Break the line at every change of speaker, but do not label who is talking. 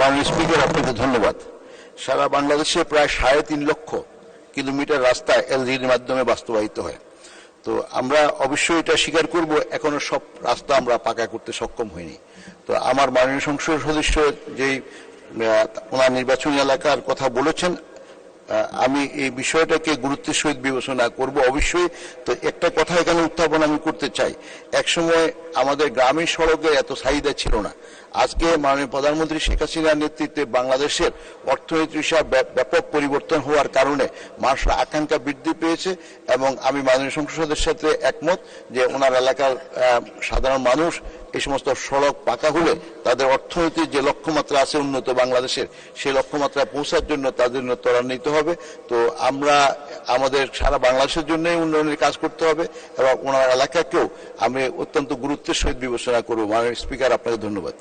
মাননীয় স্পিকার, আপনাকে ধন্যবাদ। সারা বাংলাদেশে প্রায় 3.5 লক্ষ কিলোমিটার রাস্তা এলজিডির মাধ্যমে বাস্তবায়িত হয়। তো আমরা অবশ্যই এটা স্বীকার করব, এখনো সব রাস্তা আমরা পাকা করতে সক্ষম হইনি। তো আমার মাননীয় সংসদ সদস্য যেই ওনার নির্বাচনী এলাকার কথা বলেছেন, আমি এই বিষয়টাকে গুরুত্বের সহিত বিবেচনা করব অবশ্যই। তো একটা কথা এখানে উত্থাপন আমি করতে চাই, একসময় আমাদের গ্রামীণ সড়কে এত চাহিদা ছিল না। আজকে মাননীয় প্রধানমন্ত্রী শেখ হাসিনার নেতৃত্বে বাংলাদেশের অর্থনীতির ব্যাপক পরিবর্তন হওয়ার কারণে মানুষের আকাঙ্ক্ষা বৃদ্ধি পেয়েছে, এবং আমি মাননীয় সংসদ সদস্যের সাথে একমত যে ওনার এলাকার সাধারণ মানুষ এই সমস্ত সড়ক পাকা হলে তাদের অর্থনীতির যে লক্ষ্যমাত্রা আছে উন্নত বাংলাদেশের, সেই লক্ষ্যমাত্রায় পৌঁছার জন্য তাদের জন্য ত্বরান্বিত হবে। তো আমরা আমাদের সারা বাংলাদেশের জন্যই উন্নয়নের কাজ করতে হবে, এবং ওনার এলাকাকেও আমি অত্যন্ত গুরুত্বের সহিত বিবেচনা করব। মাননীয় স্পিকার, আপনাকে ধন্যবাদ।